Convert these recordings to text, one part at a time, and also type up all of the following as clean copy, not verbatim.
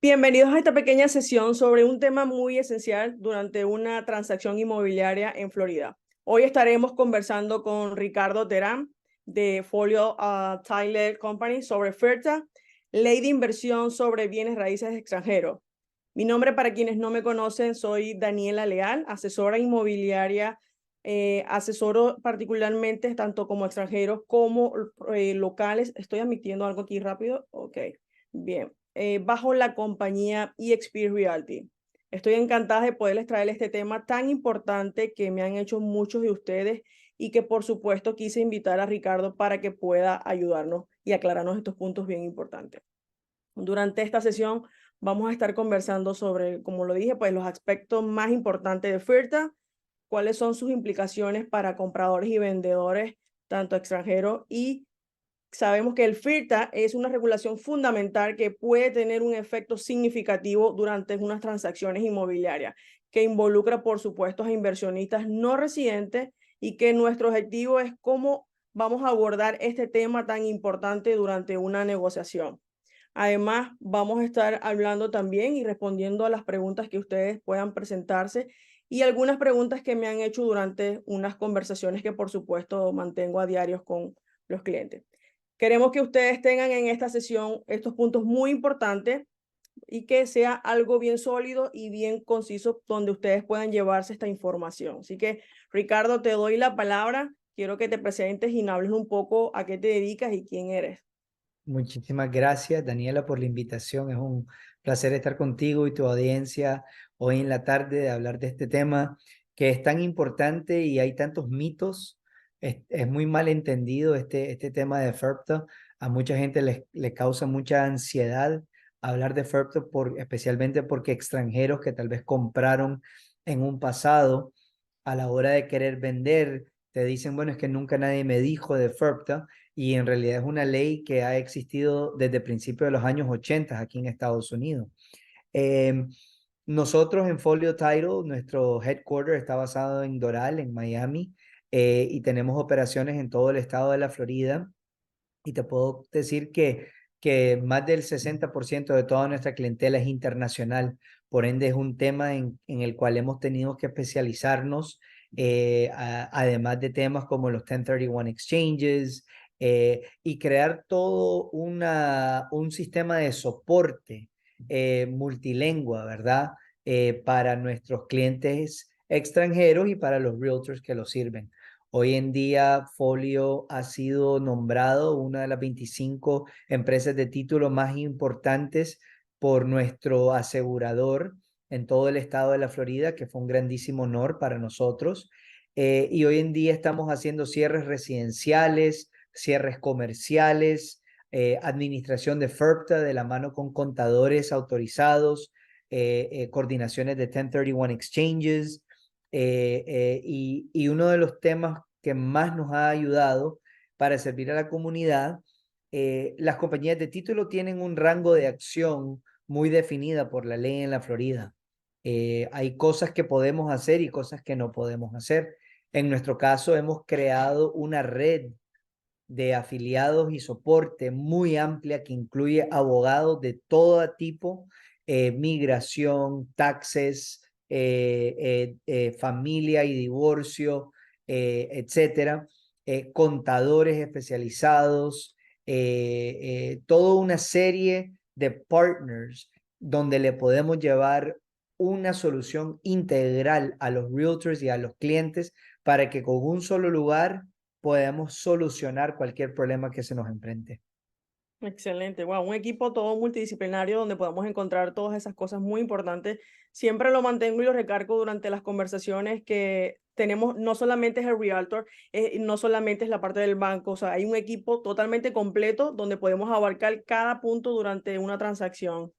Bienvenidos a esta pequeña sesión sobre un tema muy esencial durante una transacción inmobiliaria en Florida. Hoy estaremos conversando con Ricardo Terán de Folio Tyler Company sobre FIRTA, ley de inversión sobre bienes raíces extranjeros. Mi nombre, para quienes no me conocen, soy Daniela Leal, asesora inmobiliaria. Asesoro particularmente tanto como extranjeros como locales. Estoy admitiendo algo aquí rápido. Ok, bien. Bajo la compañía eXp Realty. Estoy encantada de poderles traer este tema tan importante que me han hecho muchos de ustedes y que por supuesto quise invitar a Ricardo para que pueda ayudarnos y aclararnos estos puntos bien importantes. Durante esta sesión vamos a estar conversando sobre, como lo dije, pues los aspectos más importantes de FIRTA, cuáles son sus implicaciones para compradores y vendedores, tanto extranjeros, y sabemos que el FIRTA es una regulación fundamental que puede tener un efecto significativo durante unas transacciones inmobiliarias, que involucra, por supuesto, a inversionistas no residentes y que nuestro objetivo es cómo vamos a abordar este tema tan importante durante una negociación. Además, vamos a estar hablando también y respondiendo a las preguntas que ustedes puedan presentarse y algunas preguntas que me han hecho durante unas conversaciones que, por supuesto, mantengo a diarios con los clientes. Queremos que ustedes tengan en esta sesión estos puntos muy importantes y que sea algo bien sólido y bien conciso donde ustedes puedan llevarse esta información. Así que, Ricardo, te doy la palabra. Quiero que te presentes y me hables un poco a qué te dedicas y quién eres. Muchísimas gracias, Daniela, por la invitación. Es un placer estar contigo y tu audiencia hoy en la tarde de hablar de este tema que es tan importante y hay tantos mitos. Es muy mal entendido este tema de FIRPTA. A mucha gente le causa mucha ansiedad hablar de FIRPTA, especialmente porque extranjeros que tal vez compraron en un pasado, a la hora de querer vender, te dicen, bueno, es que nunca nadie me dijo de FIRPTA, y en realidad es una ley que ha existido desde principios de los años 80 aquí en Estados Unidos. Eh, Nosotros en Folio Title, nuestro headquarter está basado en Doral, en Miami, y tenemos operaciones en todo el estado de la Florida. Y te puedo decir que más del 60% de toda nuestra clientela es internacional. Por ende, es un tema en el cual hemos tenido que especializarnos, además de temas como los 1031 exchanges, y crear todo un sistema de soporte multilingüe, ¿verdad? Para nuestros clientes extranjeros y para los realtors que los sirven. Hoy en día, Folio ha sido nombrado una de las 25 empresas de título más importantes por nuestro asegurador en todo el estado de la Florida, que fue un grandísimo honor para nosotros. Y hoy en día estamos haciendo cierres residenciales, cierres comerciales, administración de FIRPTA de la mano con contadores autorizados, coordinaciones de 1031 exchanges. Y uno de los temas que más nos ha ayudado para servir a la comunidad, las compañías de título tienen un rango de acción muy definida por la ley en la Florida. Hay cosas que podemos hacer y cosas que no podemos hacer. En nuestro caso, hemos creado una red de afiliados y soporte muy amplia que incluye abogados de todo tipo, migración, taxes, familia y divorcio, etcétera, contadores especializados, toda una serie de partners donde le podemos llevar una solución integral a los realtors y a los clientes para que con un solo lugar podemos solucionar cualquier problema que se nos enfrente. Excelente, wow, un equipo todo multidisciplinario donde podamos encontrar todas esas cosas muy importantes. Siempre lo mantengo y lo recargo durante las conversaciones que tenemos, no solamente es el realtor, no solamente es la parte del banco, o sea, hay un equipo totalmente completo donde podemos abarcar cada punto durante una transacción.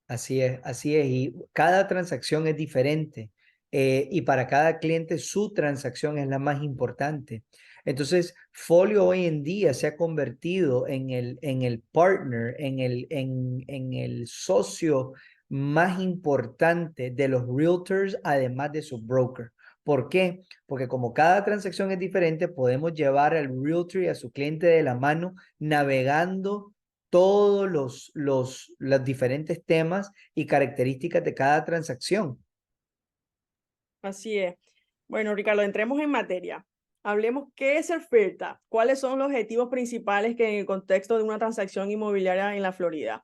Así es. Y cada transacción es diferente. Y para cada cliente su transacción es la más importante. Entonces, Folio hoy en día se ha convertido en el partner, en el socio más importante de los realtors, además de su broker. ¿Por qué? Porque como cada transacción es diferente, podemos llevar al realtor y a su cliente de la mano navegando todos los diferentes temas y características de cada transacción. Así es. Bueno, Ricardo, entremos en materia. Hablemos qué es el FIRTA, cuáles son los objetivos principales que en el contexto de una transacción inmobiliaria en la Florida.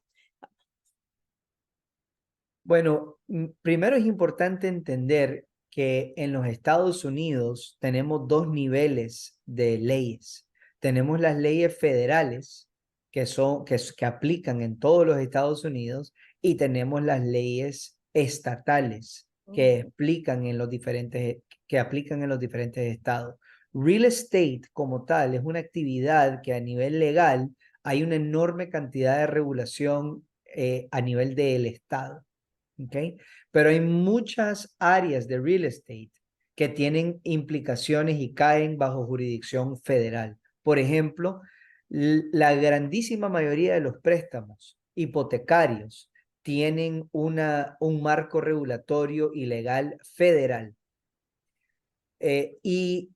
Bueno, primero es importante entender que en los Estados Unidos tenemos dos niveles de leyes. Tenemos las leyes federales que aplican en todos los Estados Unidos y tenemos las leyes estatales que aplican en los diferentes estados. Real estate como tal es una actividad que a nivel legal hay una enorme cantidad de regulación a nivel del estado. ¿Okay? Pero hay muchas áreas de real estate que tienen implicaciones y caen bajo jurisdicción federal. Por ejemplo, la grandísima mayoría de los préstamos hipotecarios tienen un marco regulatorio y legal federal. Y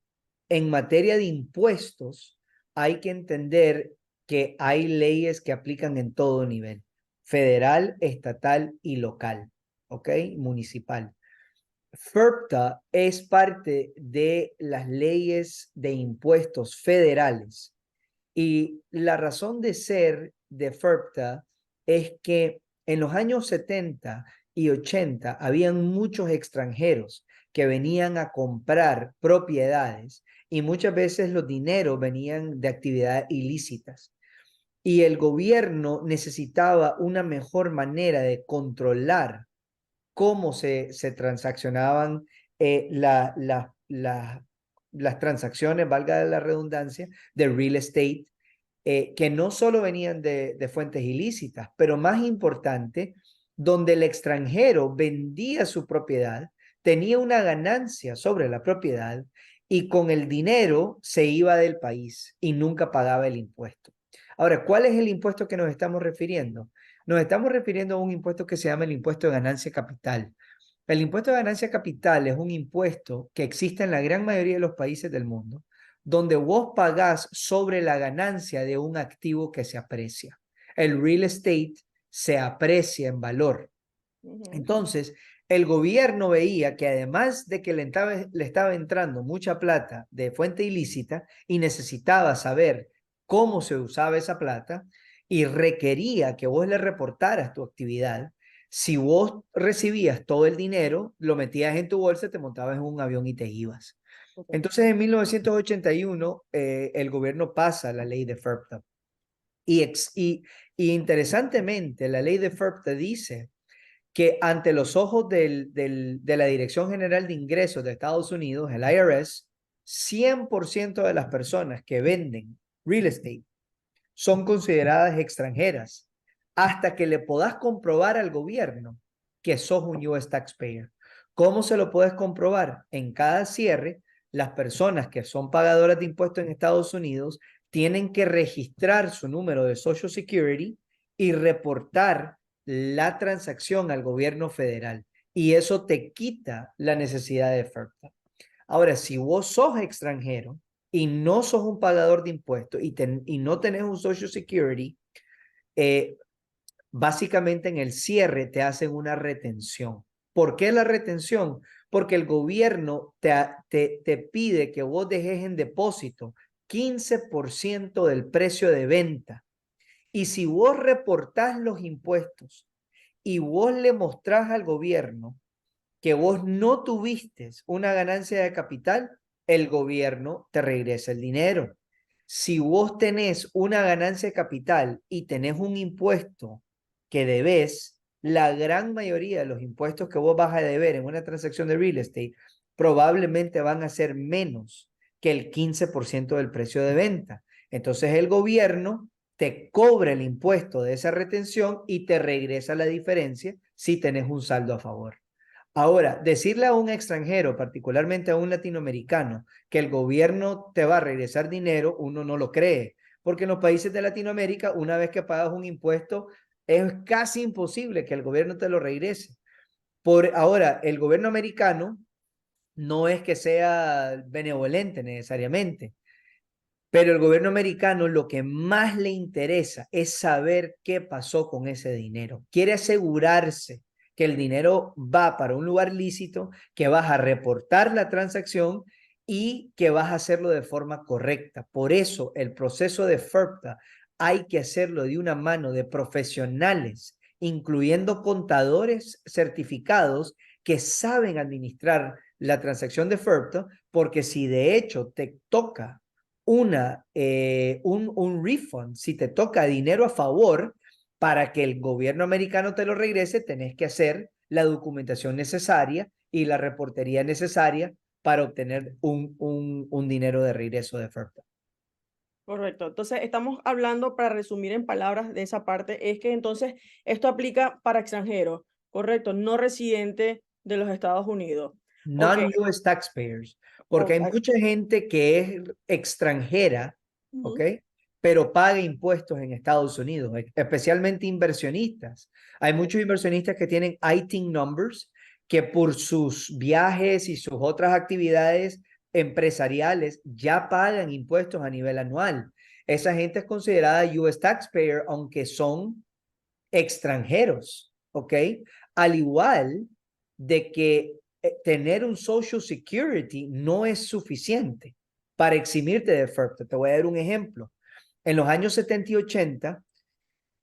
en materia de impuestos, hay que entender que hay leyes que aplican en todo nivel, federal, estatal y local. ¿Ok? Municipal. FIRPTA es parte de las leyes de impuestos federales y la razón de ser de FIRPTA es que en los años 70 y 80 habían muchos extranjeros que venían a comprar propiedades y muchas veces los dineros venían de actividades ilícitas y el gobierno necesitaba una mejor manera de controlar cómo se transaccionaban las transacciones, valga la redundancia, de real estate, que no solo venían de fuentes ilícitas, pero más importante, donde el extranjero vendía su propiedad, tenía una ganancia sobre la propiedad y con el dinero se iba del país y nunca pagaba el impuesto. Ahora, ¿cuál es el impuesto que nos estamos refiriendo? Nos estamos refiriendo a un impuesto que se llama el impuesto de ganancia capital. El impuesto de ganancia capital es un impuesto que existe en la gran mayoría de los países del mundo, donde vos pagás sobre la ganancia de un activo que se aprecia. El real estate se aprecia en valor. Entonces, el gobierno veía que además de que le estaba entrando mucha plata de fuente ilícita y necesitaba saber cómo se usaba esa plata y requería que vos le reportaras tu actividad. Si vos recibías todo el dinero, lo metías en tu bolsa, te montabas en un avión y te ibas. Entonces, en 1981, el gobierno pasa la ley de FIRPTA. Y interesantemente, la ley de FIRPTA dice que ante los ojos de la Dirección General de Ingresos de Estados Unidos, el IRS, 100% de las personas que venden real estate son consideradas extranjeras hasta que le podás comprobar al gobierno que sos un US taxpayer. ¿Cómo se lo puedes comprobar? En cada cierre, las personas que son pagadoras de impuestos en Estados Unidos tienen que registrar su número de Social Security y reportar la transacción al gobierno federal. Y eso te quita la necesidad de FIRPTA. Ahora, si vos sos extranjero y no sos un pagador de impuestos y no tenés un Social Security, básicamente en el cierre te hacen una retención. ¿Por qué la retención? Porque el gobierno te pide que vos dejes en depósito 15% del precio de venta. Y si vos reportás los impuestos y vos le mostrás al gobierno que vos no tuviste una ganancia de capital, el gobierno te regresa el dinero. Si vos tenés una ganancia de capital y tenés un impuesto que debes, la gran mayoría de los impuestos que vos vas a deber en una transacción de real estate probablemente van a ser menos que el 15% del precio de venta. Entonces el gobierno te cobra el impuesto de esa retención y te regresa la diferencia si tenés un saldo a favor. Ahora, decirle a un extranjero, particularmente a un latinoamericano, que el gobierno te va a regresar dinero, uno no lo cree, porque en los países de Latinoamérica, una vez que pagas un impuesto, es casi imposible que el gobierno te lo regrese. Ahora, el gobierno americano no es que sea benevolente necesariamente, Pero el gobierno americano lo que más le interesa es saber qué pasó con ese dinero. Quiere asegurarse que el dinero va para un lugar lícito, que vas a reportar la transacción y que vas a hacerlo de forma correcta. Por eso el proceso de FERPTA hay que hacerlo de una mano de profesionales, incluyendo contadores certificados que saben administrar la transacción de FERPTA, porque si de hecho te toca un refund, si te toca dinero a favor, para que el gobierno americano te lo regrese, tenés que hacer la documentación necesaria y la reportería necesaria para obtener un dinero de regreso de FERPTA. Correcto. Entonces, estamos hablando, para resumir en palabras de esa parte, es que entonces esto aplica para extranjeros, correcto, no residente de los Estados Unidos. Ok, Non-US taxpayers, porque hay ok. mucha gente que es extranjera, ¿ok? Ujú. Pero paga impuestos en Estados Unidos, especialmente inversionistas. Hay muchos inversionistas que tienen ITIN numbers que por sus viajes y sus otras actividades empresariales ya pagan impuestos a nivel anual. Esa gente es considerada US taxpayer, aunque son extranjeros, ¿ok? Al igual de que tener un Social Security no es suficiente para eximirte de FERPTA. Te voy a dar un ejemplo. En los años 70 y 80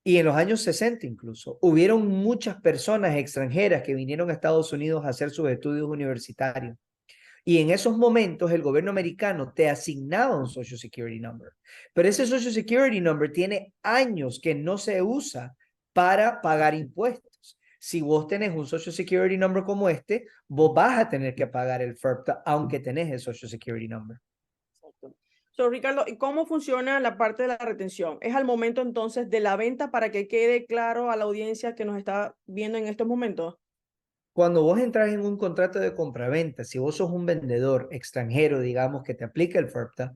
y en los años 60 incluso, hubieron muchas personas extranjeras que vinieron a Estados Unidos a hacer sus estudios universitarios. Y en esos momentos el gobierno americano te asignaba un Social Security Number. Pero ese Social Security Number tiene años que no se usa para pagar impuestos. Si vos tenés un Social Security Number como este, vos vas a tener que pagar el FERPTA aunque tenés el Social Security Number. Exacto. So, Ricardo, ¿y cómo funciona la parte de la retención? ¿Es al momento entonces de la venta para que quede claro a la audiencia que nos está viendo en estos momentos? Cuando vos entras en un contrato de compraventa, si vos sos un vendedor extranjero, digamos, que te aplica el FERPTA,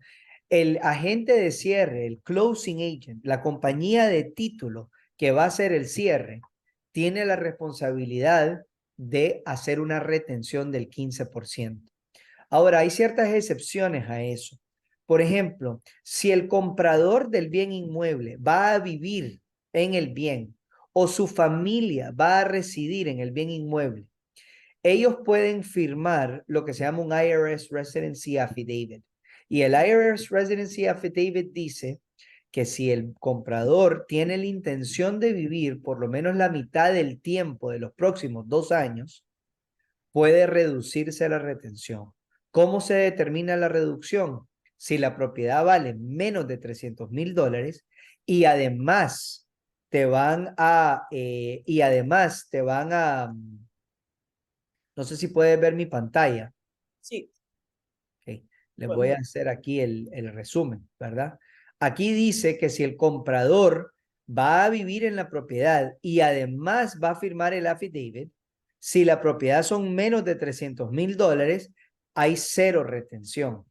el agente de cierre, el closing agent, la compañía de título que va a hacer el cierre, tiene la responsabilidad de hacer una retención del 15%. Ahora, hay ciertas excepciones a eso. Por ejemplo, si el comprador del bien inmueble va a vivir en el bien o su familia va a residir en el bien inmueble, ellos pueden firmar lo que se llama un IRS Residency Affidavit. Y el IRS Residency Affidavit dice que si el comprador tiene la intención de vivir por lo menos la mitad del tiempo de los próximos 2 años, puede reducirse la retención. ¿Cómo se determina la reducción? Si la propiedad vale menos de $300,000 y además no sé si puedes ver mi pantalla. Sí, Ok, les voy a podemos. hacer aquí el resumen, ¿verdad? Aquí dice que si el comprador va a vivir en la propiedad y además va a firmar el affidavit, si la propiedad son menos de $300,000, hay cero retención.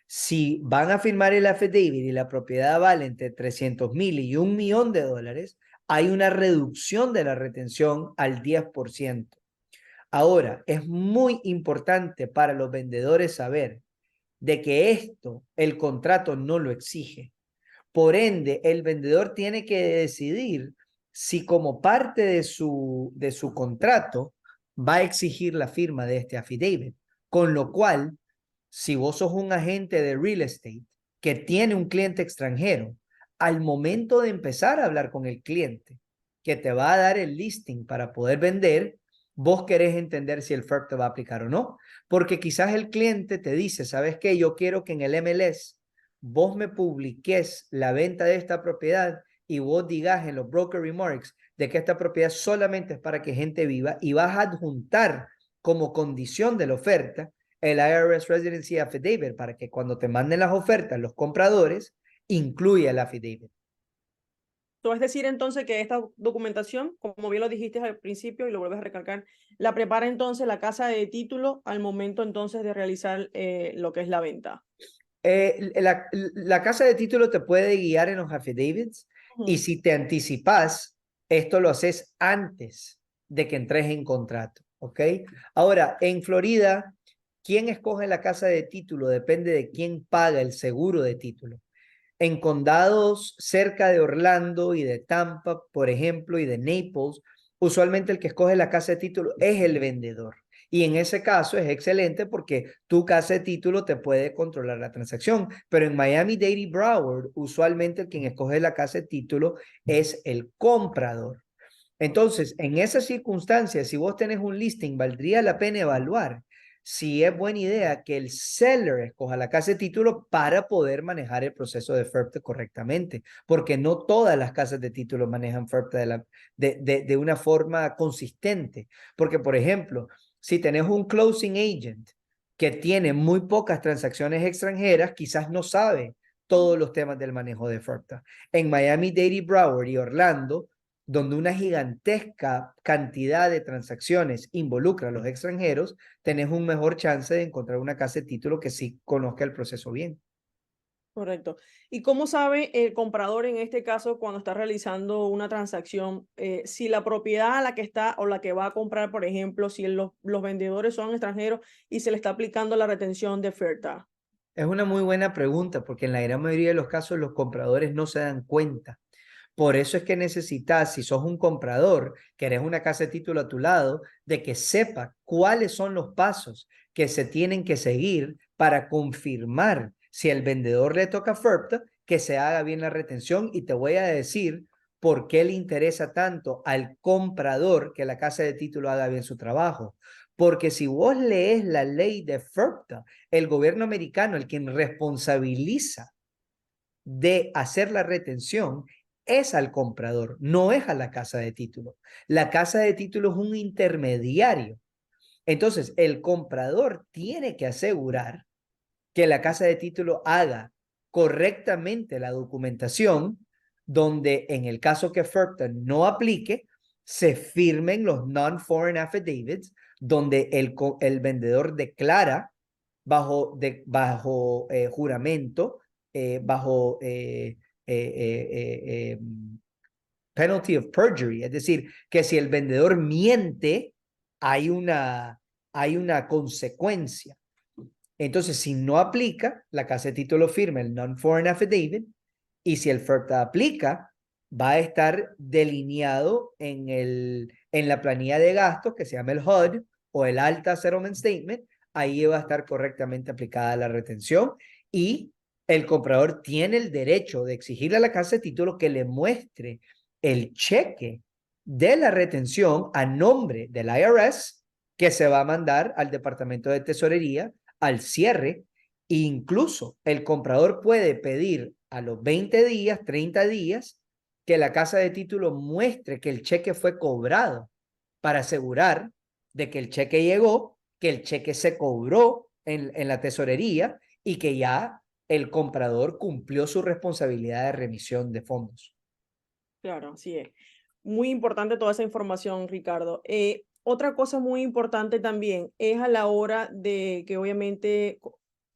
Si van a firmar el affidavit y la propiedad vale entre 300,000 y $1,000,000, hay una reducción de la retención al 10%. Ahora, es muy importante para los vendedores saber de que esto, el contrato no lo exige. Por ende, el vendedor tiene que decidir si como parte de su contrato va a exigir la firma de este affidavit. Con lo cual, si vos sos un agente de real estate que tiene un cliente extranjero, al momento de empezar a hablar con el cliente que te va a dar el listing para poder vender, vos querés entender si el FERP te va a aplicar o no. Porque quizás el cliente te dice, ¿sabes qué? Yo quiero que en el MLS vos me publiques la venta de esta propiedad y vos digas en los broker remarks de que esta propiedad solamente es para que gente viva y vas a adjuntar como condición de la oferta el IRS Residency Affidavit para que cuando te manden las ofertas los compradores incluya el affidavit. Es decir, entonces que esta documentación, como bien lo dijiste al principio y lo vuelves a recalcar, la prepara entonces la casa de título al momento entonces de realizar lo que es la venta. La casa de título te puede guiar en los affidavits y Ujú. si te anticipas, esto lo haces antes de que entres en contrato, ¿ok? Ahora, en Florida, quién escoge la casa de título depende de quién paga el seguro de título. En condados cerca de Orlando y de Tampa, por ejemplo, y de Naples, usualmente el que escoge la casa de título es el vendedor. Y en ese caso es excelente porque tu casa de título te puede controlar la transacción. Pero en Miami-Dade y Broward, usualmente quien escoge la casa de título es el comprador. Entonces, en esas circunstancias, si vos tenés un listing, valdría la pena evaluar si es buena idea que el seller escoja la casa de título para poder manejar el proceso de FIRPTA correctamente, porque no todas las casas de título manejan FIRPTA de una forma consistente. Porque, por ejemplo, si tenés un closing agent que tiene muy pocas transacciones extranjeras, quizás no sabe todos los temas del manejo de FIRPTA. En Miami-Dade, Broward y Orlando, donde una gigantesca cantidad de transacciones involucra a los extranjeros, tenés un mejor chance de encontrar una casa de título que sí conozca el proceso bien. Correcto. ¿Y cómo sabe el comprador en este caso cuando está realizando una transacción si la propiedad a la que está o la que va a comprar, por ejemplo, si los vendedores son extranjeros y se le está aplicando la retención de oferta? Es una muy buena pregunta porque en la gran mayoría de los casos los compradores no se dan cuenta. Por eso es que necesitas, si sos un comprador, que eres una casa de título a tu lado, de que sepa cuáles son los pasos que se tienen que seguir para confirmar si el vendedor le toca FIRPTA, que se haga bien la retención. Y te voy a decir por qué le interesa tanto al comprador que la casa de título haga bien su trabajo. Porque si vos lees la ley de FIRPTA, el gobierno americano, el quien responsabiliza de hacer la retención es al comprador, no es a la casa de título. La casa de título es un intermediario. Entonces, el comprador tiene que asegurar que la casa de título haga correctamente la documentación, donde en el caso que FIRPTA no aplique, se firmen los non-foreign affidavits, donde el vendedor declara bajo juramento, bajo penalty of perjury, es decir, que si el vendedor miente, hay hay una consecuencia. Entonces, si no aplica, la casa de título firma el non-foreign affidavit y si el FIRPTA aplica, va a estar delineado en la planilla de gastos que se llama el HUD o el Alta Settlement Statement. Ahí va a estar correctamente aplicada la retención y el comprador tiene el derecho de exigirle a la casa de título que le muestre el cheque de la retención a nombre del IRS que se va a mandar al Departamento de Tesorería al cierre. Incluso el comprador puede pedir a los 20 días, 30 días, que la casa de título muestre que el cheque fue cobrado para asegurar de que el cheque llegó, que el cheque se cobró en la tesorería y que ya el comprador cumplió su responsabilidad de remisión de fondos. Claro, así es. Muy importante toda esa información, Ricardo. Otra cosa muy importante también es a la hora de que obviamente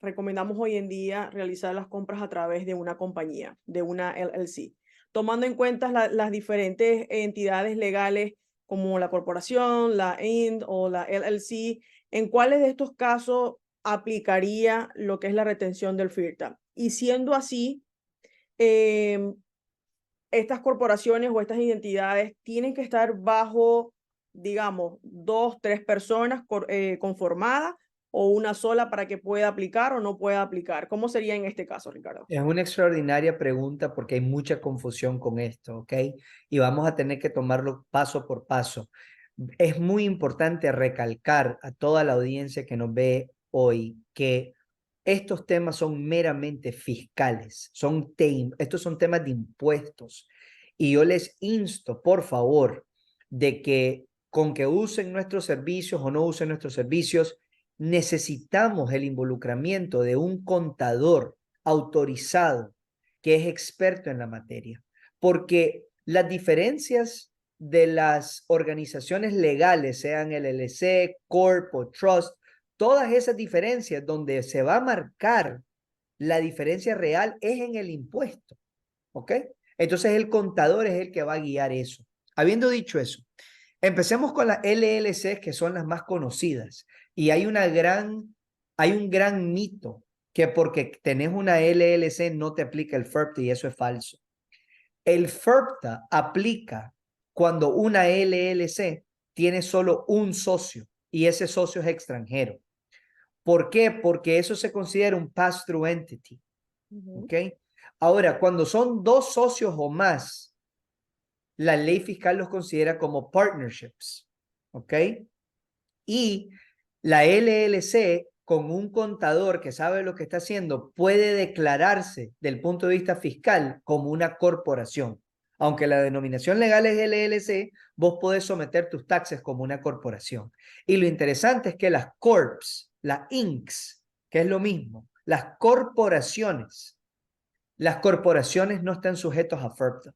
recomendamos hoy en día realizar las compras a través de una compañía, de una LLC, tomando en cuenta las diferentes entidades legales como la corporación, la IND o la LLC. ¿En cuáles de estos casos aplicaría lo que es la retención del FIRTA? Y siendo así, em, estas corporaciones o estas identidades tienen que estar bajo, digamos, dos, tres personas conformadas o una sola para que pueda aplicar o no pueda aplicar. ¿Cómo sería en este caso, Ricardo? Es una extraordinaria pregunta porque hay mucha confusión con esto, ¿ok? Y vamos a tener que tomarlo paso por paso. Es muy importante recalcar a toda la audiencia que nos ve hoy que estos temas son meramente fiscales, estos son temas de impuestos. Y yo les insto, por favor, de que con que usen nuestros servicios o no usen nuestros servicios, necesitamos el involucramiento de un contador autorizado que es experto en la materia, porque las diferencias de las organizaciones legales, sean LLC, Corp o Trust, todas esas diferencias donde se va a marcar la diferencia real es en el impuesto, ¿ok? Entonces el contador es el que va a guiar eso. Habiendo dicho eso, empecemos con las LLCs que son las más conocidas y hay una gran Hay un gran mito que porque tenés una LLC no te aplica el FIRPTA y eso es falso. El FIRPTA aplica cuando una LLC tiene solo un socio y ese socio es extranjero. ¿Por qué? Porque eso se considera un pass-through entity. ¿Ok? Ahora, cuando son dos socios o más, la ley fiscal los considera como partnerships. ¿Ok? Y la LLC con un contador que sabe lo que está haciendo puede declararse del punto de vista fiscal como una corporación. Aunque la denominación legal es LLC, vos podés someter tus taxes como una corporación. Y lo interesante es que las corps, las incs, que es lo mismo, las corporaciones no están sujetos a FIRPTA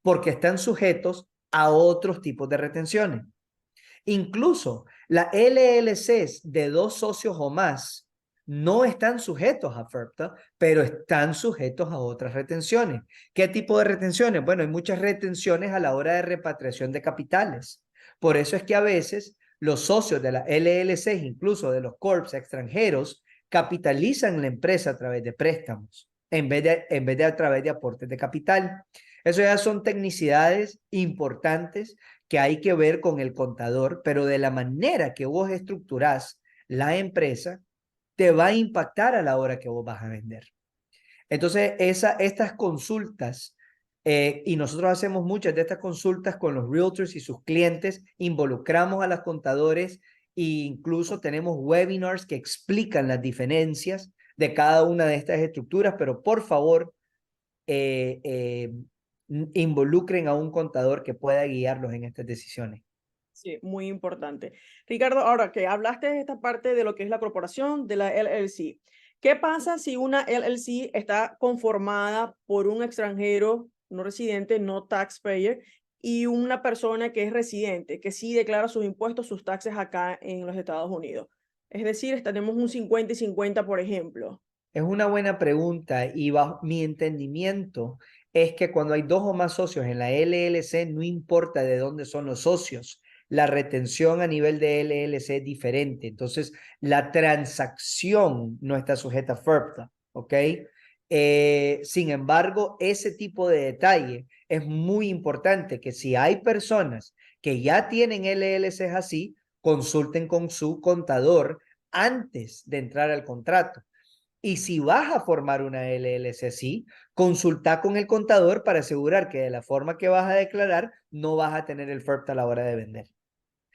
porque están sujetos a otros tipos de retenciones. Incluso las LLCs de dos socios o más no están sujetos a FIRPTA, pero están sujetos a otras retenciones. ¿Qué tipo de retenciones? Bueno, hay muchas retenciones a la hora de repatriación de capitales. Por eso es que a veces los socios de las LLCs, incluso de los corps extranjeros, capitalizan la empresa a través de préstamos, en vez de a través de aportes de capital. Eso ya son tecnicidades importantes que hay que ver con el contador, pero de la manera que vos estructurás la empresa, te va a impactar a la hora que vos vas a vender. Entonces, estas consultas, y nosotros hacemos muchas de estas consultas con los realtors y sus clientes, involucramos a los contadores e incluso tenemos webinars que explican las diferencias de cada una de estas estructuras, pero por favor, eh, eh, involucren a un contador que pueda guiarlos en estas decisiones. Sí, muy importante. Ricardo, ahora que hablaste de esta parte de lo que es la corporación, de la LLC, ¿qué pasa si una LLC está conformada por un extranjero no residente, no taxpayer, y una persona que es residente, que sí declara sus impuestos, sus taxes acá en los Estados Unidos? Es decir, tenemos un 50 y 50, por ejemplo. Es una buena pregunta y bajo mi entendimiento es que cuando hay dos o más socios en la LLC, no importa de dónde son los socios, la retención a nivel de LLC es diferente. Entonces, la transacción no está sujeta a FIRPTA, ¿ok? Sin embargo, ese tipo de detalle es muy importante que si hay personas que ya tienen LLCs así, consulten con su contador antes de entrar al contrato. Y si vas a formar una LLC así, consulta con el contador para asegurar que de la forma que vas a declarar no vas a tener el FIRPTA a la hora de vender.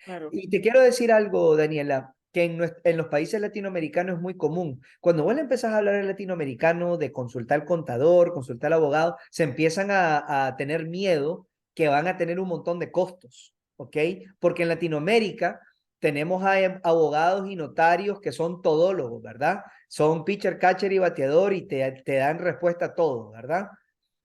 Claro. Y te quiero decir algo, Daniela, que en los países latinoamericanos es muy común. Cuando vos le empezás a hablar al latinoamericano de consultar al contador, consultar al abogado, se empiezan a tener miedo que van a tener un montón de costos, ¿ok? Porque en Latinoamérica tenemos a abogados y notarios que son todólogos, ¿verdad? Son pitcher, catcher y bateador y te dan respuesta a todo, ¿verdad?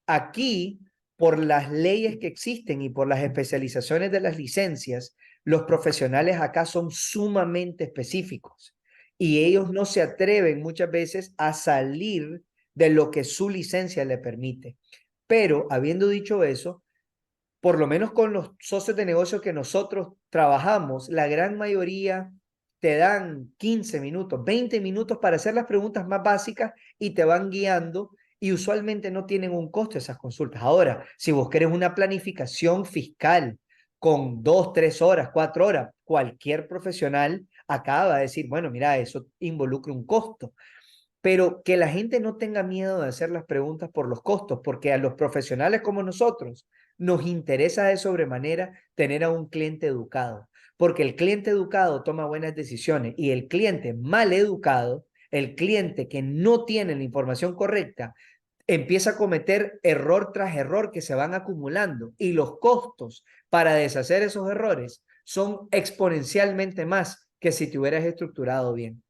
Aquí, por las leyes que existen y por las especializaciones de las licencias, los profesionales acá son sumamente específicos y ellos no se atreven muchas veces a salir de lo que su licencia le permite. Pero habiendo dicho eso, por lo menos con los socios de negocio que nosotros trabajamos, la gran mayoría te dan 15 minutos, 20 minutos para hacer las preguntas más básicas y te van guiando y usualmente no tienen un costo esas consultas. Ahora, si vos querés una planificación fiscal con 2, 3 horas, 4 horas, cualquier profesional acaba de decir, bueno, mira, eso involucra un costo, pero que la gente no tenga miedo de hacer las preguntas por los costos, porque a los profesionales como nosotros nos interesa de sobremanera tener a un cliente educado, porque el cliente educado toma buenas decisiones y el cliente mal educado, el cliente que no tiene la información correcta, empieza a cometer error tras error que se van acumulando y los costos para deshacer esos errores son exponencialmente más que si te hubieras estructurado bien.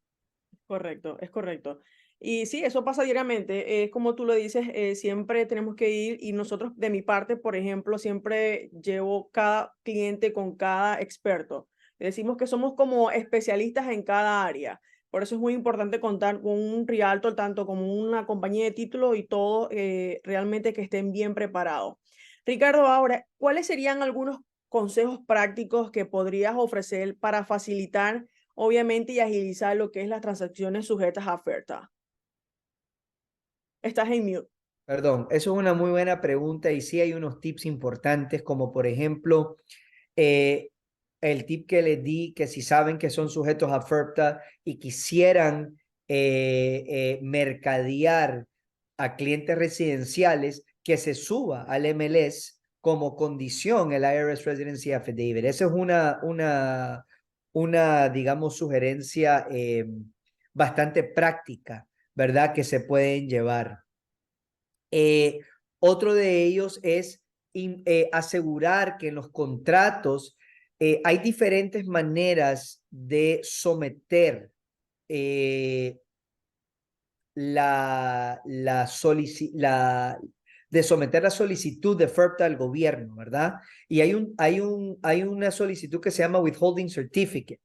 Correcto, es correcto. Y sí, eso pasa diariamente. Es como tú lo dices, siempre tenemos que ir y nosotros, de mi parte, por ejemplo, siempre llevo cada cliente con cada experto. Decimos que somos como especialistas en cada área. Por eso es muy importante contar con un realtor, tanto como una compañía de título y todo, realmente que estén bien preparados. Ricardo, ahora, ¿cuáles serían algunos consejos prácticos que podrías ofrecer para facilitar obviamente, y agilizar lo que es las transacciones sujetas a oferta. Estás en mute. Perdón, eso es una muy buena pregunta y sí hay unos tips importantes, como por ejemplo, eh, el tip que les di, que si saben que son sujetos a FERPTA y quisieran mercadear a clientes residenciales, que se suba al MLS como condición el IRS Residency Affidavit. Esa es digamos, sugerencia bastante práctica, ¿verdad? Que se pueden llevar. Eh, Otro de ellos es asegurar que en los contratos hay diferentes maneras de someter eh, de someter la solicitud de FERPTA al gobierno, ¿verdad? Y hay una solicitud que se llama Withholding Certificate,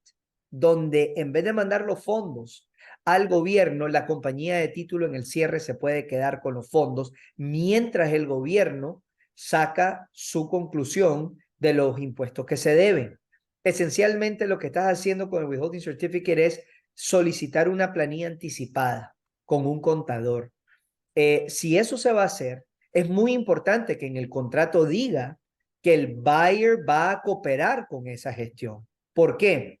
donde en vez de mandar los fondos al gobierno, la compañía de título en el cierre se puede quedar con los fondos mientras el gobierno saca su conclusión de los impuestos que se deben. Esencialmente lo que estás haciendo con el Withholding Certificate es solicitar una planilla anticipada con un contador. Si eso se va a hacer, es muy importante que en el contrato diga que el buyer va a cooperar con esa gestión. ¿Por qué?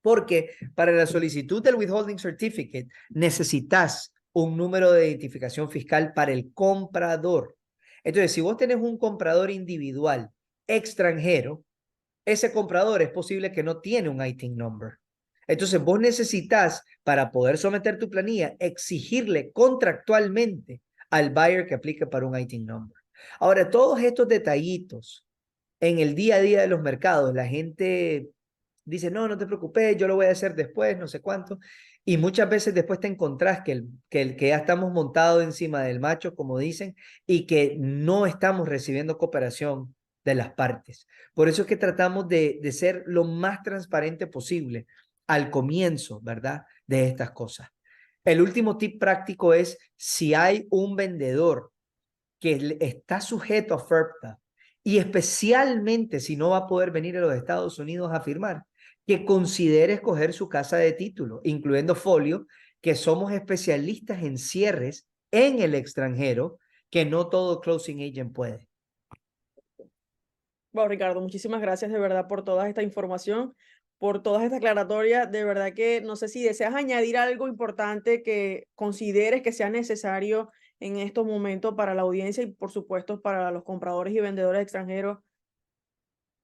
Porque para la solicitud del Withholding Certificate necesitas un número de identificación fiscal para el comprador. Entonces, si vos tenés un comprador individual extranjero, ese comprador es posible que no tiene un ITIN number. Entonces, vos necesitas, para poder someter tu planilla, exigirle contractualmente al buyer que aplique para un ITIN number. Ahora, todos estos detallitos en el día a día de los mercados, la gente dice, no, no te preocupes, yo lo voy a hacer después, no sé cuánto. Y muchas veces después te encontrás que ya estamos montados encima del macho, como dicen, y que no estamos recibiendo cooperación de las partes. Por eso es que tratamos de ser lo más transparente posible al comienzo, ¿verdad? De estas cosas. El último tip práctico es si hay un vendedor que está sujeto a FERPTA y especialmente si no va a poder venir a los Estados Unidos a firmar, que considere escoger su casa de título, incluyendo Folio, que somos especialistas en cierres en el extranjero, que no todo closing agent puede. Bueno, Ricardo, muchísimas gracias de verdad por toda esta información, por todas estas aclaratorias. De verdad que no sé si deseas añadir algo importante que consideres que sea necesario en estos momentos para la audiencia y por supuesto para los compradores y vendedores extranjeros.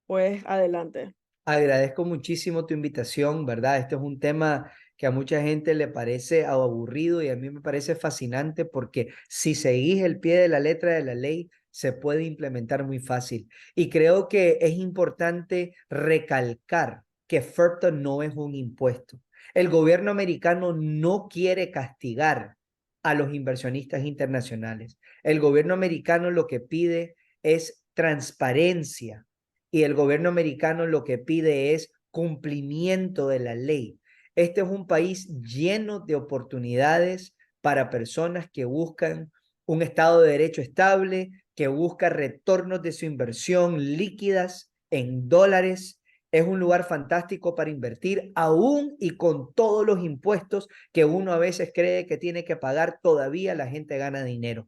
Pues adelante. Agradezco muchísimo tu invitación, ¿verdad? Este es un tema que a mucha gente le parece aburrido y a mí me parece fascinante porque si seguís el pie de la letra de la ley, se puede implementar muy fácil. Y creo que es importante recalcar que FERPTA no es un impuesto. El gobierno americano no quiere castigar a los inversionistas internacionales. El gobierno americano lo que pide es transparencia y el gobierno americano lo que pide es cumplimiento de la ley. Este es un país lleno de oportunidades para personas que buscan un Estado de Derecho estable, que busca retornos de su inversión líquidas en dólares. Es un lugar fantástico para invertir, aún y con todos los impuestos que uno a veces cree que tiene que pagar, todavía la gente gana dinero.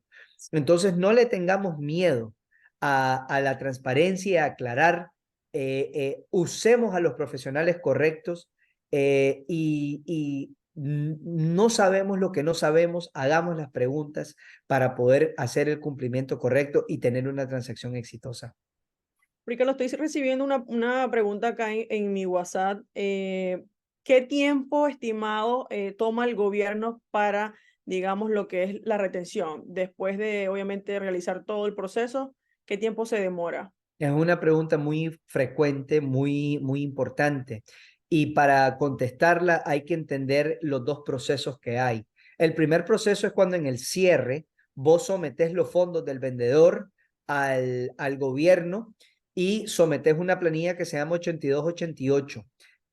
Entonces, no le tengamos miedo a la transparencia y a aclarar, usemos a los profesionales correctos y no sabemos lo que no sabemos, hagamos las preguntas para poder hacer el cumplimiento correcto y tener una transacción exitosa. Porque lo estoy recibiendo una pregunta acá en mi WhatsApp. ¿Qué tiempo estimado toma el gobierno para, digamos, lo que es la retención? Después de, obviamente, realizar todo el proceso, ¿qué tiempo se demora? Es una pregunta muy frecuente, muy importante. Y para contestarla hay que entender los dos procesos que hay. El primer proceso es cuando en el cierre vos sometés los fondos del vendedor al gobierno y sometés una planilla que se llama 8288,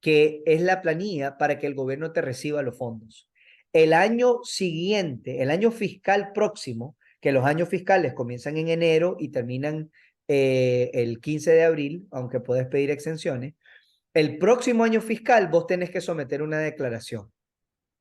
que es la planilla para que el gobierno te reciba los fondos. El año siguiente, el año fiscal próximo, que los años fiscales comienzan en enero y terminan el 15 de abril, aunque puedes pedir exenciones, El próximo año fiscal vos tenés que someter una declaración.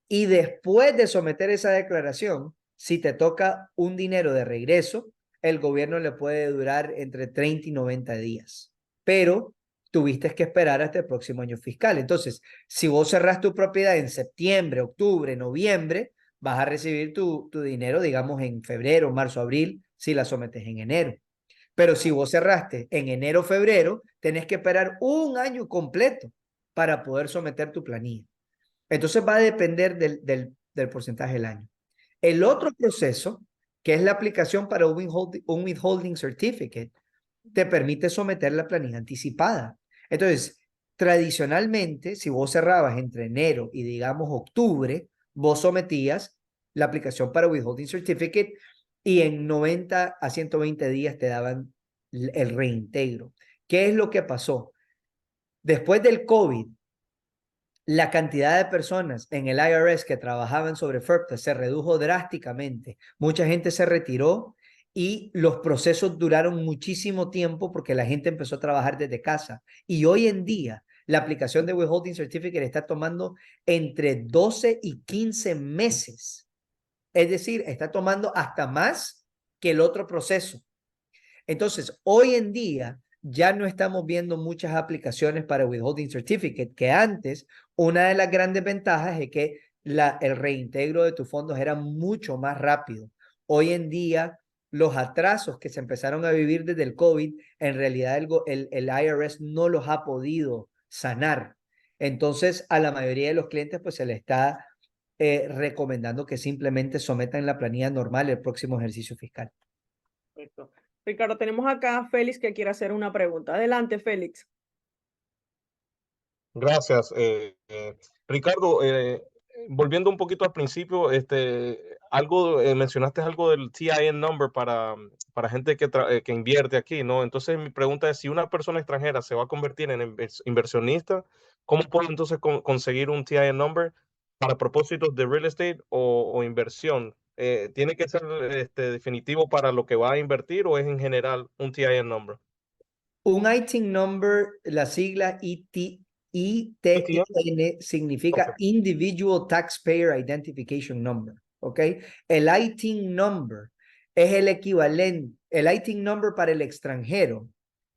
Y después de someter esa declaración, si te toca un dinero de regreso, el gobierno le puede durar entre 30 y 90 días. Pero tuviste que esperar hasta el próximo año fiscal. Entonces, si vos cerrás tu propiedad en septiembre, octubre, noviembre, vas a recibir tu dinero, digamos, en febrero, marzo, abril, si la sometes en enero. Pero si vos cerraste en enero, febrero, tenés que esperar un año completo para poder someter tu planilla. Entonces va a depender del porcentaje del año. El otro proceso, que es la aplicación para un withholding certificate, te permite someter la planilla anticipada. Entonces, tradicionalmente, si vos cerrabas entre enero y digamos octubre, vos sometías la aplicación para withholding certificate y en 90 a 120 días te daban el reintegro. ¿Qué es lo que pasó? Después del COVID, la cantidad de personas en el IRS que trabajaban sobre FERPTA se redujo drásticamente. Mucha gente se retiró y los procesos duraron muchísimo tiempo porque la gente empezó a trabajar desde casa. Y hoy en día, la aplicación de Withholding Certificate está tomando entre 12 y 15 meses. Es decir, está tomando hasta más que el otro proceso. Entonces, hoy en día ya no estamos viendo muchas aplicaciones para Withholding Certificate, que antes una de las grandes ventajas es que el reintegro de tus fondos era mucho más rápido. Hoy en día, los atrasos que se empezaron a vivir desde el COVID, en realidad el IRS no los ha podido sanar. Entonces, a la mayoría de los clientes, pues se les está recomendando que simplemente sometan la planilla normal el próximo ejercicio fiscal. Perfecto. Ricardo, tenemos acá a Félix que quiere hacer una pregunta. Adelante, Félix. Gracias. Ricardo, volviendo un poquito al principio, mencionaste algo del TIN number para gente que invierte aquí, ¿no? Entonces mi pregunta es, si una persona extranjera se va a convertir en inversionista, ¿cómo puede entonces conseguir un TIN number para propósitos de real estate o inversión? ¿Tiene que ser definitivo para lo que va a invertir o es en general un TIN number? Un ITIN number, la sigla ITN. ITIN Ok. significa Individual Taxpayer Identification Number, ¿ok? El ITIN number es el equivalente, el ITIN number para el extranjero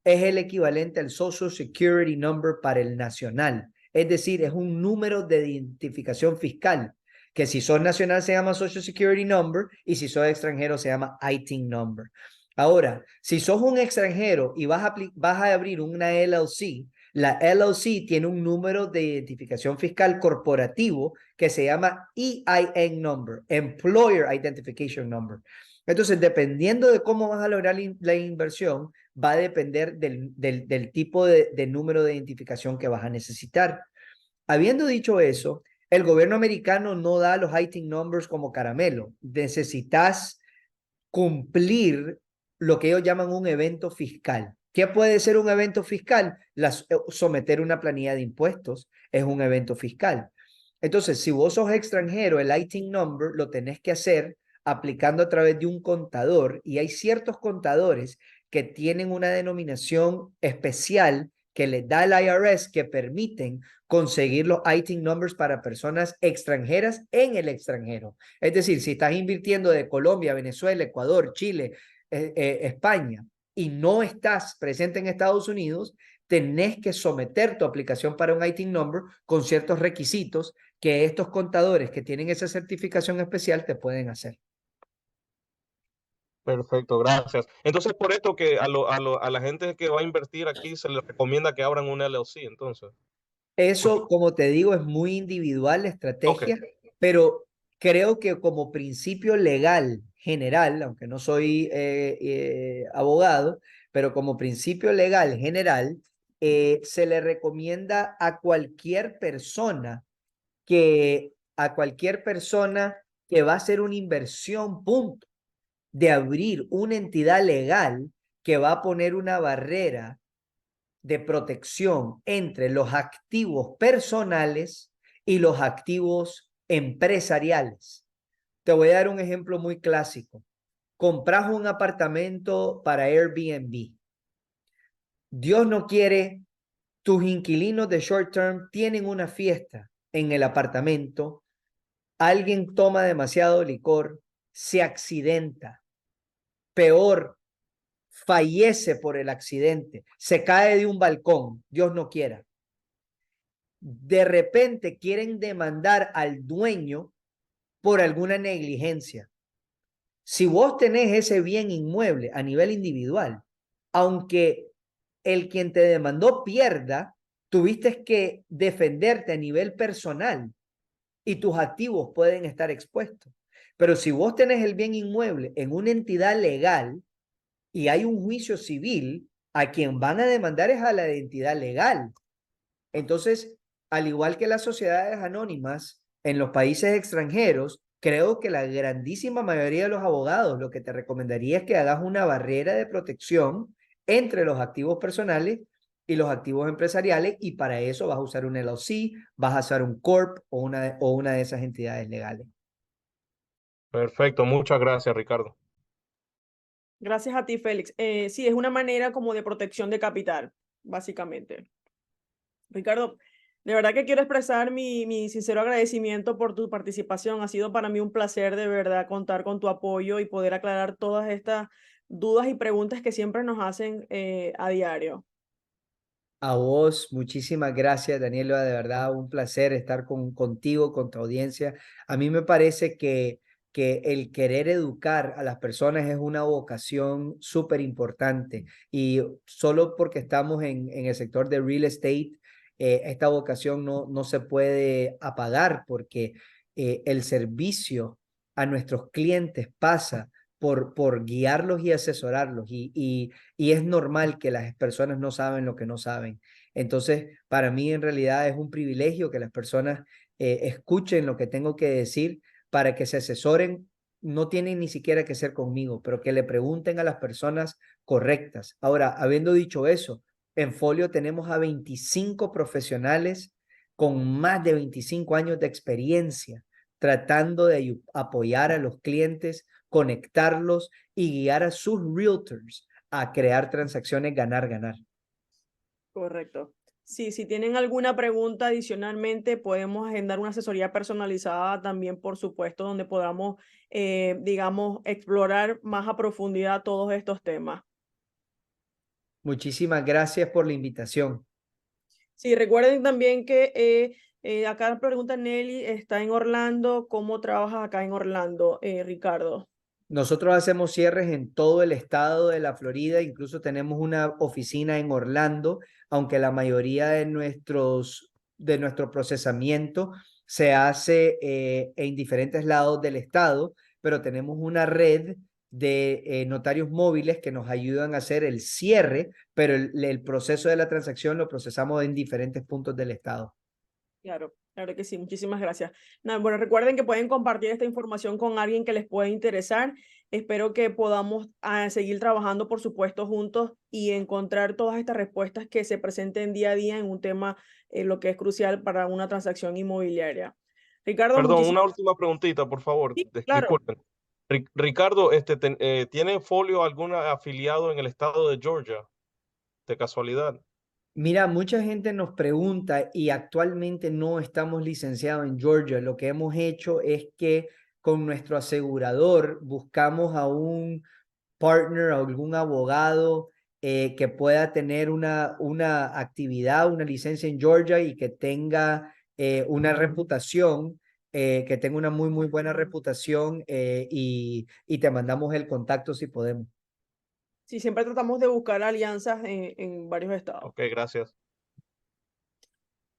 es el equivalente al Social Security Number para el nacional. Es decir, es un número de identificación fiscal, que si sos nacional se llama Social Security Number y si sos extranjero se llama ITIN number. Ahora, si sos un extranjero y vas a abrir una LLC, la LLC tiene un número de identificación fiscal corporativo que se llama EIN number, Employer Identification Number. Entonces, dependiendo de cómo vas a lograr la inversión, va a depender del tipo de número de identificación que vas a necesitar. Habiendo dicho eso, el gobierno americano no da los ITIN numbers como caramelo. Necesitas cumplir lo que ellos llaman un evento fiscal. ¿Qué puede ser un evento fiscal? Someter una planilla de impuestos es un evento fiscal. Entonces, si vos sos extranjero, el ITIN number lo tenés que hacer aplicando a través de un contador y hay ciertos contadores que tienen una denominación especial que les da el IRS que permiten conseguir los ITIN numbers para personas extranjeras en el extranjero. Es decir, si estás invirtiendo de Colombia, Venezuela, Ecuador, Chile, España y no estás presente en Estados Unidos, tenés que someter tu aplicación para un ITIN number con ciertos requisitos que estos contadores que tienen esa certificación especial te pueden hacer. Perfecto, gracias. Entonces, por esto que a la gente que va a invertir aquí se les recomienda que abran un LLC, entonces. Eso, como te digo, es muy individual la Ok, estrategia, pero creo que como principio legal general, aunque no soy abogado, pero como principio legal general, se le recomienda a cualquier persona que va a hacer una inversión, punto, de abrir una entidad legal que va a poner una barrera de protección entre los activos personales y los activos empresariales. Te voy a dar un ejemplo muy clásico. Compras un apartamento para Airbnb. Dios no quiere tus inquilinos de short term tienen una fiesta en el apartamento, alguien toma demasiado licor, se accidenta, peor, fallece por el accidente, se cae de un balcón, Dios no quiera. De repente quieren demandar al dueño por alguna negligencia. Si vos tenés ese bien inmueble a nivel individual, aunque el quien te demandó pierda, tuviste que defenderte a nivel personal y tus activos pueden estar expuestos. Pero si vos tenés el bien inmueble en una entidad legal y hay un juicio civil, a quien van a demandar es a la entidad legal. Entonces, al igual que las sociedades anónimas en los países extranjeros, creo que la grandísima mayoría de los abogados lo que te recomendaría es que hagas una barrera de protección entre los activos personales y los activos empresariales, y para eso vas a usar un LLC, vas a usar un corp o una de esas entidades legales. Perfecto, muchas gracias, Ricardo. Gracias a ti, Félix. Sí, es una manera como de protección de capital, básicamente. Ricardo, de verdad que quiero expresar mi sincero agradecimiento por tu participación. Ha sido para mí un placer de verdad contar con tu apoyo y poder aclarar todas estas dudas y preguntas que siempre nos hacen a diario. A vos, muchísimas gracias, Daniela, de verdad, un placer estar contigo, con tu audiencia. A mí me parece que el querer educar a las personas es una vocación súper importante, y solo porque estamos en el sector de real estate, esta vocación no se puede apagar, porque el servicio a nuestros clientes pasa por guiarlos y asesorarlos, y es normal que las personas no saben lo que no saben. Entonces, para mí en realidad es un privilegio que las personas escuchen lo que tengo que decir para que se asesoren. No tienen ni siquiera que ser conmigo, pero que le pregunten a las personas correctas. Ahora, habiendo dicho eso, en Folio tenemos a 25 profesionales con más de 25 años de experiencia tratando de apoyar a los clientes, conectarlos y guiar a sus realtors a crear transacciones ganar-ganar. Correcto. Sí, si tienen alguna pregunta adicionalmente, podemos agendar una asesoría personalizada también, por supuesto, donde podamos, digamos, explorar más a profundidad todos estos temas. Muchísimas gracias por la invitación. Sí, recuerden también que acá pregunta Nelly, está en Orlando. ¿Cómo trabajas acá en Orlando, Ricardo? Nosotros hacemos cierres en todo el estado de la Florida, incluso tenemos una oficina en Orlando, aunque la mayoría de nuestro procesamiento se hace en diferentes lados del estado, pero tenemos una red de notarios móviles que nos ayudan a hacer el cierre, pero el proceso de la transacción lo procesamos en diferentes puntos del estado. Claro, claro que sí. Muchísimas gracias. Nada, bueno, recuerden que pueden compartir esta información con alguien que les pueda interesar. Espero que podamos seguir trabajando, por supuesto, juntos y encontrar todas estas respuestas que se presenten día a día en un tema lo que es crucial para una transacción inmobiliaria. Ricardo, Perdón, muchísimas una última preguntita, por favor. gracias. Claro. Disculpen. Ricardo, ¿tiene Folio algún afiliado en el estado de Georgia, de casualidad? Mira, mucha gente nos pregunta y actualmente no estamos licenciados en Georgia. Lo que hemos hecho es que con nuestro asegurador buscamos a un partner, a algún abogado que pueda tener una actividad, una licencia en Georgia y que tenga una reputación, que tenga una muy, muy buena reputación, y te mandamos el contacto si podemos. Sí, siempre tratamos de buscar alianzas en varios estados. Ok, gracias.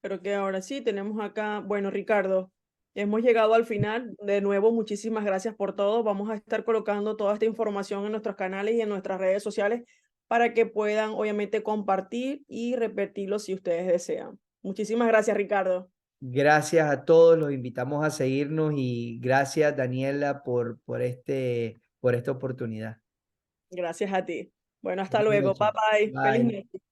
Pero que ahora sí tenemos acá, bueno, Ricardo, hemos llegado al final. De nuevo, muchísimas gracias por todo. Vamos a estar colocando toda esta información en nuestros canales y en nuestras redes sociales para que puedan, obviamente, compartir y repetirlo si ustedes desean. Muchísimas gracias, Ricardo. Gracias a todos, los invitamos a seguirnos, y gracias, Daniela, por esta oportunidad. Gracias a ti. Bueno, hasta Buenas luego. Bye noches. bye. Feliz Bye. noche.